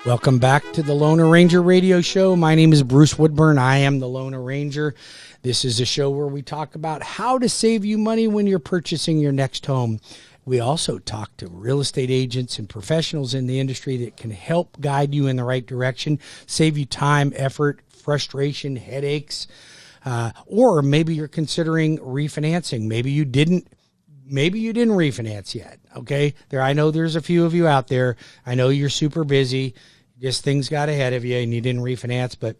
Welcome back to the Lone Ranger Radio Show. My name is Bruce Woodburn. I am the Lone Ranger. This is a show where we talk about how to save you money when you're purchasing your next home. We also talk to real estate agents and professionals in the industry that can help guide you in the right direction, save you time, effort, frustration, headaches, or maybe you're considering refinancing. Maybe you didn't refinance yet. Okay. I know there's a few of you out there. I know you're super busy. Just things got ahead of you and you didn't refinance. But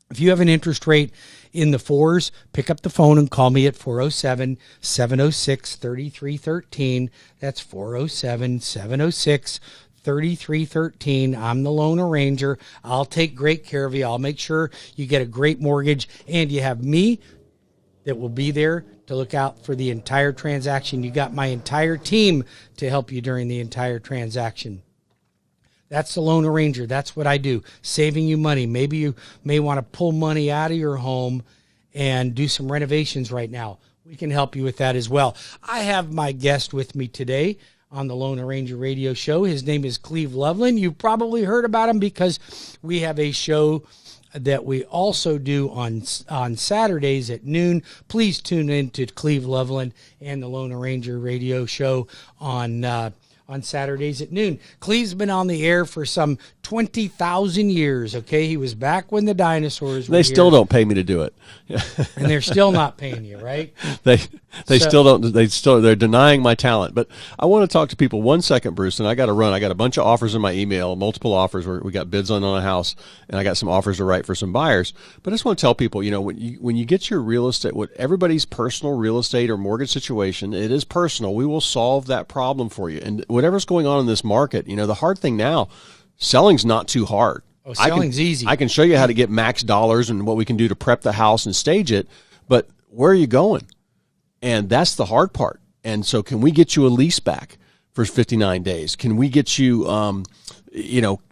if you have an interest rate in the fours, pick up the phone and call me at 407-706-3313. That's 407-706-3313. I'm the Lone Ranger. I'll take great care of you. I'll make sure you get a great mortgage, and you have me that will be there to look out for the entire transaction. You got my entire team to help you during the entire transaction. That's the Lone Ranger. That's what I do, saving you money. Maybe you may want to pull money out of your home and do some renovations right now. We can help you with that as well. I have my guest with me today on the Lone Ranger Radio Show. His name is Cleve Loveland. You've probably heard about him because we have a show that we also do on Saturdays at noon. Please tune in to Cleve Loveland and the Lone Ranger Radio Show on Saturdays at noon. Cleve's been on the air for some 20,000 years, okay? He was back when the dinosaurs were They still don't pay me to do it. And they're still not paying you, right? They still don't. They're denying my talent. But I want to talk to people 1 second, Bruce, and I got to run. I got a bunch of offers in my email, multiple offers where we got bids on a house, and I got some offers to write for some buyers. But I just want to tell people, when you get your real estate, what everybody's personal real estate or mortgage situation, it is personal. We will solve that problem for you. And whatever's going on in this market, the hard thing now, selling's not too hard. Oh, selling's easy. I can show you how to get max dollars and what we can do to prep the house and stage it, but where are you going? And that's the hard part. And so can we get you a lease back for 59 days? Can we get you, do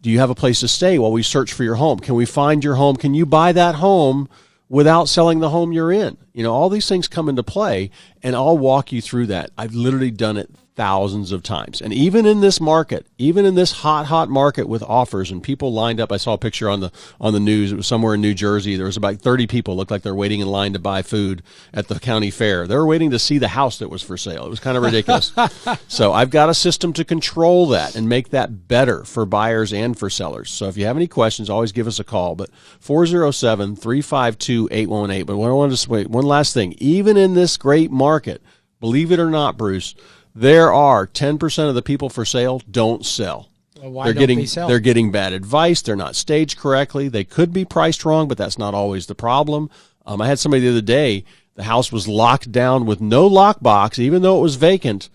you have a place to stay while we search for your home? Can we find your home? Can you buy that home without selling the home you're in? All these things come into play, and I'll walk you through that. I've literally done it thousands of times. And even in this market, even in this hot market with offers and people lined up, I saw a picture on the news. It was somewhere in New Jersey. There was about 30 people, looked like they're waiting in line to buy food at the county fair. They were waiting to see the house that was for sale. It was kind of ridiculous. So I've got a system to control that and make that better for buyers and for sellers. So if you have any questions, always give us a call. But 407-352-8118. But what I wanted to say, one last thing, even in this great market, believe it or not, Bruce, there are 10% of the people for sale don't sell. Well, why don't they sell? They're getting bad advice. They're not staged correctly. They could be priced wrong, but that's not always the problem. I had somebody the other day, the house was locked down with no lockbox, even though it was vacant,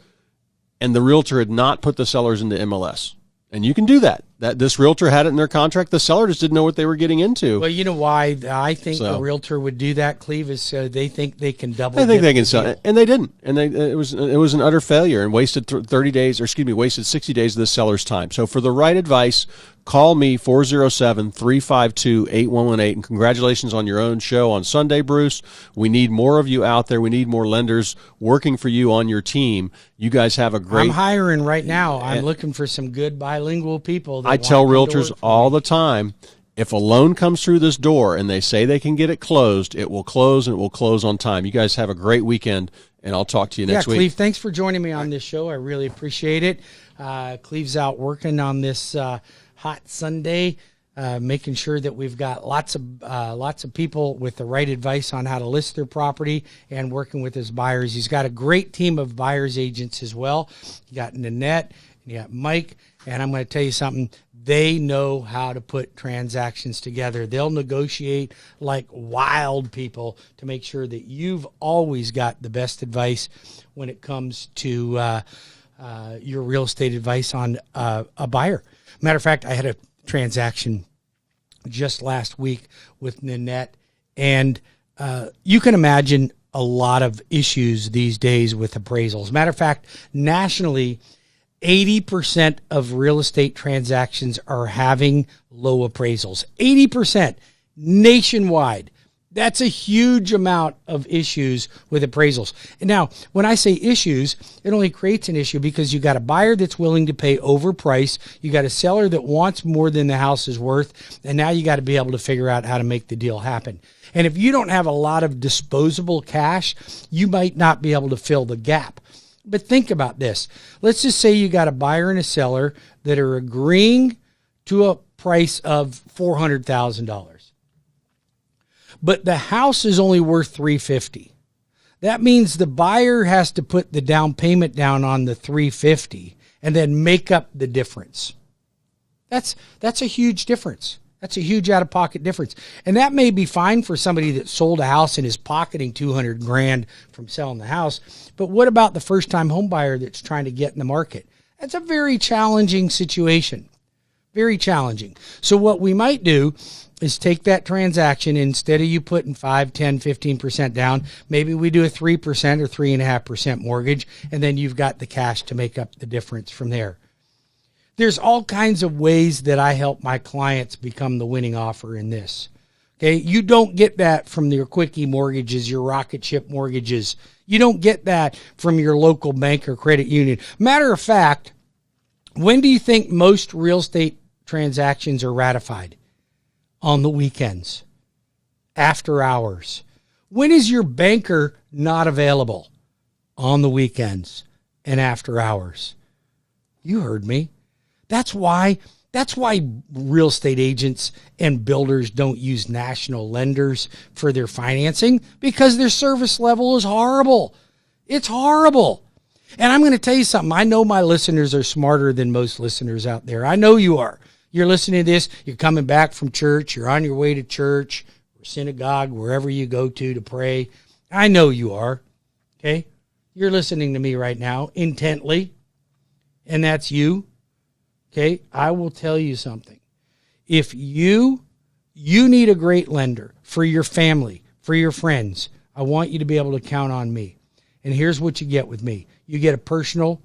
and the realtor had not put the sellers into MLS. And you can do that. This realtor had it in their contract. The seller just didn't know what they were getting into. Well, you know why I think a realtor would do that, Cleve, is so they think they can double. I think they can sell it, and they didn't. And it was an utter failure and wasted 30 days, wasted 60 days of the seller's time. So for the right advice, call me 407-352-8118. And congratulations on your own show on Sunday, Bruce. We need more of you out there. We need more lenders working for you on your team. You guys have a great. I'm hiring right now. I'm looking for some good bilingual people. I tell realtors all the time, if a loan comes through this door and they say they can get it closed, it will close, and it will close on time. You guys have a great weekend, and I'll talk to you next week. Cleve, thanks for joining me on this show. I really appreciate it. Cleve's out working on this hot Sunday, making sure that we've got lots of people with the right advice on how to list their property and working with his buyers. He's got a great team of buyers agents as well. You got Nanette, and you got Mike, and I'm going to tell you something. They know how to put transactions together. They'll negotiate like wild people to make sure that you've always got the best advice when it comes to your real estate advice on a buyer. Matter of fact, I had a transaction just last week with Nanette, and you can imagine a lot of issues these days with appraisals. Matter of fact, nationally, 80% of real estate transactions are having low appraisals. 80% nationwide. That's a huge amount of issues with appraisals. And now, when I say issues, it only creates an issue because you got a buyer that's willing to pay overprice. You got a seller that wants more than the house is worth. And now you got to be able to figure out how to make the deal happen. And if you don't have a lot of disposable cash, you might not be able to fill the gap. But think about this. Let's just say you got a buyer and a seller that are agreeing to a price of $400,000. But the house is only worth $350,000. That means the buyer has to put the down payment down on the $350,000 and then make up the difference. That's a huge difference. That's a huge out-of-pocket difference. And that may be fine for somebody that sold a house and is pocketing $200,000 from selling the house. But what about the first-time home buyer that's trying to get in the market? That's a very challenging situation. Very challenging. So what we might do is take that transaction, instead of you putting 5, 10, 15% down, maybe we do a 3% or 3.5% mortgage, and then you've got the cash to make up the difference from there. There's all kinds of ways that I help my clients become the winning offer in this. Okay, you don't get that from your quickie mortgages, your rocket ship mortgages. You don't get that from your local bank or credit union. Matter of fact, when do you think most real estate transactions are ratified? On the weekends, after hours. When is your banker not available? On the weekends and after hours. You heard me. That's why real estate agents and builders don't use national lenders for their financing, because their service level is horrible. It's horrible. And I'm going to tell you something. I know my listeners are smarter than most listeners out there. I know you are. You're listening to this, you're coming back from church, you're on your way to church or synagogue, wherever you go to pray. I know you are, okay? You're listening to me right now intently, and that's you, okay? I will tell you something. If you need a great lender for your family, for your friends, I want you to be able to count on me. And here's what you get with me. You get a personal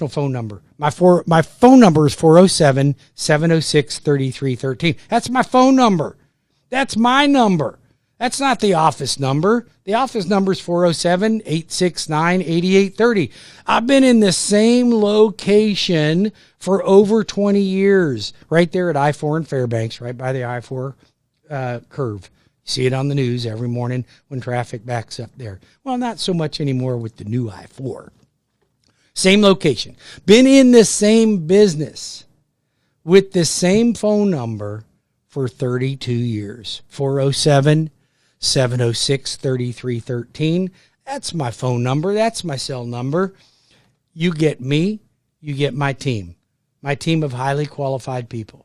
phone number. My phone number is 407-706-3313. That's my phone number. That's my number. That's not the office number. The office number is 407-869-8830. I've been in the same location for over 20 years, right there at I-4 in Fairbanks, right by the I-4 curve. You see it on the news every morning when traffic backs up there. Well, not so much anymore with the new I-4. Same location. Been in the same business with the same phone number for 32 years. 407-706-3313. That's my phone number. That's my cell number. You get me. You get my team. My team of highly qualified people.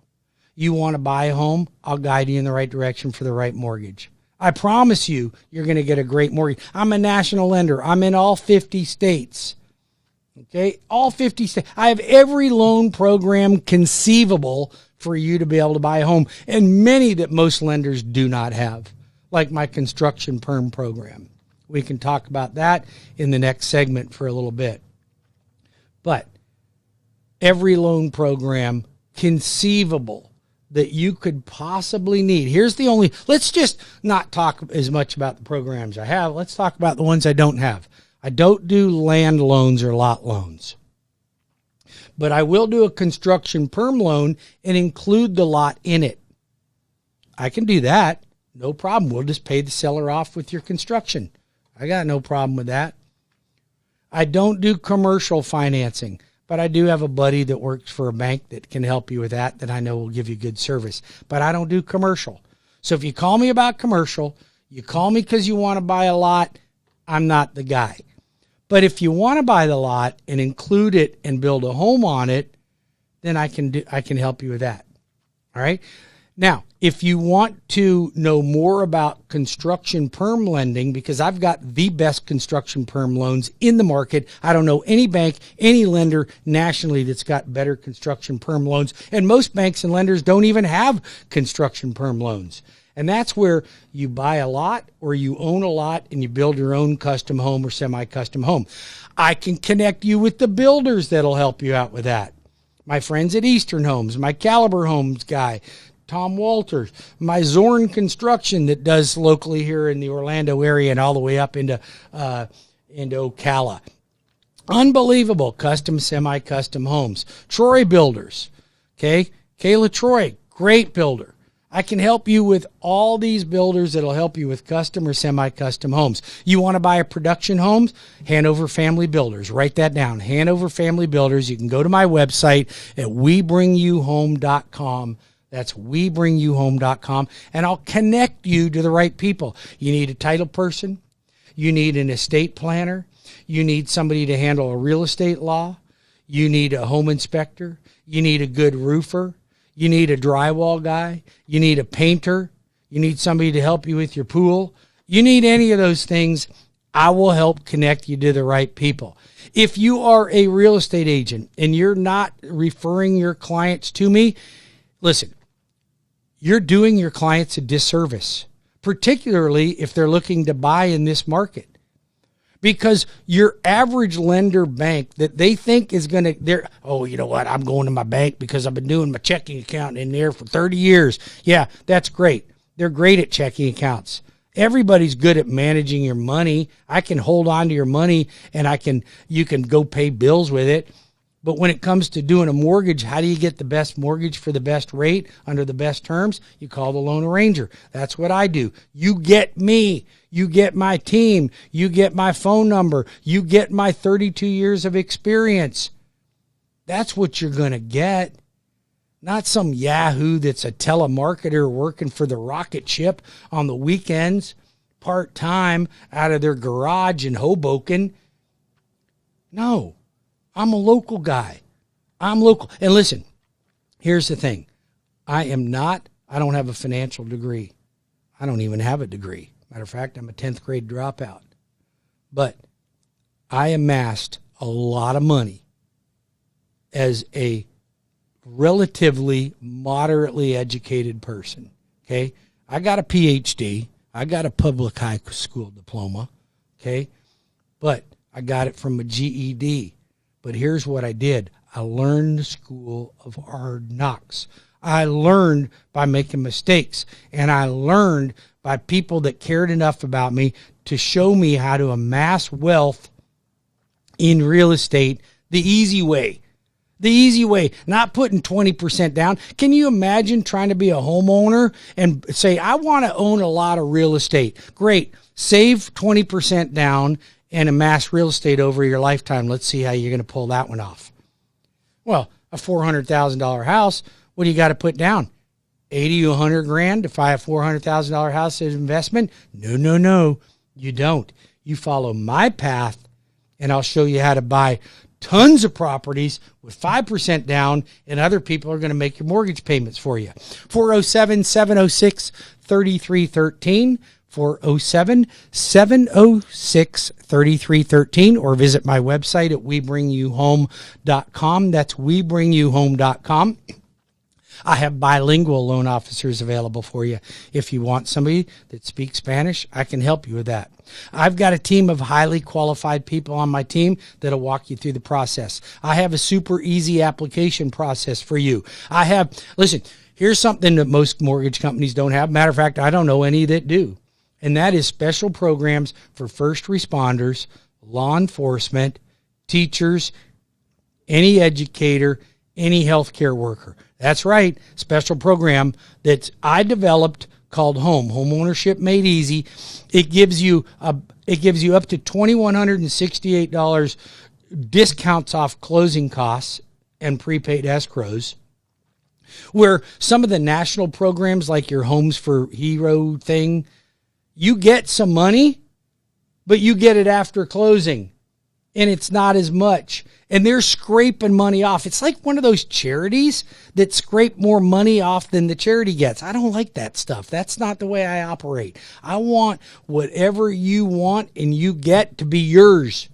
You want to buy a home? I'll guide you in the right direction for the right mortgage. I promise you, you're going to get a great mortgage. I'm a national lender. I'm in all 50 states. Okay, all 50 states. I have every loan program conceivable for you to be able to buy a home, and many that most lenders do not have, like my construction perm program. We can talk about that in the next segment for a little bit. But every loan program conceivable that you could possibly need. Let's just not talk as much about the programs I have. Let's talk about the ones I don't have. I don't do land loans or lot loans, but I will do a construction perm loan and include the lot in it. I can do that. No problem. We'll just pay the seller off with your construction. I got no problem with that. I don't do commercial financing, but I do have a buddy that works for a bank that can help you with that I know will give you good service. But I don't do commercial. So if you call me about commercial, you call me because you want to buy a lot, I'm not the guy. But if you want to buy the lot and include it and build a home on it, then I can help you with that. All right. Now, if you want to know more about construction perm lending, because I've got the best construction perm loans in the market. I don't know any bank, any lender nationally that's got better construction perm loans. And most banks and lenders don't even have construction perm loans. And that's where you buy a lot or you own a lot and you build your own custom home or semi-custom home. I can connect you with the builders that'll help you out with that. My friends at Eastern Homes, my Caliber Homes guy, Tom Walters, my Zorn Construction that does locally here in the Orlando area and all the way up into Ocala. Unbelievable custom, semi-custom homes. Troy Builders, okay? Kayla Troy, great builder. I can help you with all these builders that'll help you with custom or semi-custom homes. You want to buy a production home? Hanover Family Builders. Write that down. Hanover Family Builders. You can go to my website at webringyouhome.com. That's webringyouhome.com, and I'll connect you to the right people. You need a title person. You need an estate planner. You need somebody to handle a real estate law. You need a home inspector. You need a good roofer. You need a drywall guy. You need a painter. You need somebody to help you with your pool. You need any of those things, I will help connect you to the right people. If you are a real estate agent and you're not referring your clients to me, listen, you're doing your clients a disservice, particularly if they're looking to buy in this market. Because your average lender bank that they think is going to, oh, you know what, I'm going to my bank because I've been doing my checking account in there for 30 years. Yeah, that's great. They're great at checking accounts. Everybody's good at managing your money. I can hold on to your money and you can go pay bills with it. But when it comes to doing a mortgage, how do you get the best mortgage for the best rate under the best terms? You call the loan arranger. That's what I do. You get me. You get my team. You get my phone number. You get my 32 years of experience. That's what you're going to get. Not some yahoo that's a telemarketer working for the rocket ship on the weekends, part-time, out of their garage in Hoboken. No. I'm a local guy. I'm local. And listen, here's the thing. I don't have a financial degree. I don't even have a degree. Matter of fact, I'm a 10th grade dropout. But I amassed a lot of money as a relatively moderately educated person. Okay? I got a PhD. I got a public high school diploma. Okay? But I got it from a GED. But here's what I did. I learned the school of hard knocks. I learned by making mistakes. And I learned by people that cared enough about me to show me how to amass wealth in real estate the easy way. The easy way, not putting 20% down. Can you imagine trying to be a homeowner and say, I want to own a lot of real estate? Great. Save 20% down and amass real estate over your lifetime. Let's see how you're going to pull that one off. Well, a $400,000 house, what do you got to put down? 80 to 100 grand to buy a $400,000 house as investment? No, you don't. You follow my path, and I'll show you how to buy tons of properties with 5% down, and other people are going to make your mortgage payments for you. 407-706-3313. 407-706-3313, or visit my website at webringyouhome.com. That's webringyouhome.com. I have bilingual loan officers available for you. If you want somebody that speaks Spanish, I can help you with that. I've got a team of highly qualified people on my team that'll walk you through the process. I have a super easy application process for you. Listen, here's something that most mortgage companies don't have. Matter of fact, I don't know any that do. And that is special programs for first responders, law enforcement, teachers, any educator, any healthcare worker. That's right, special program that I developed called Home Ownership Made Easy. It gives you up to $2,168 discounts off closing costs and prepaid escrows. Where some of the national programs like your Homes for Hero thing, you get some money, but you get it after closing, and it's not as much. And they're scraping money off. It's like one of those charities that scrape more money off than the charity gets. I don't like that stuff. That's not the way I operate. I want whatever you want and you get to be yours.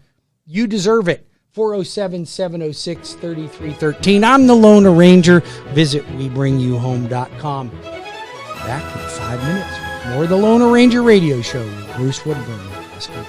You deserve it. 407-706-3313. I'm the Loan Arranger. Visit webringyouhome.com. Back in 5 minutes. More of the Loan Arranger radio show with Bruce Woodburn. Let's go.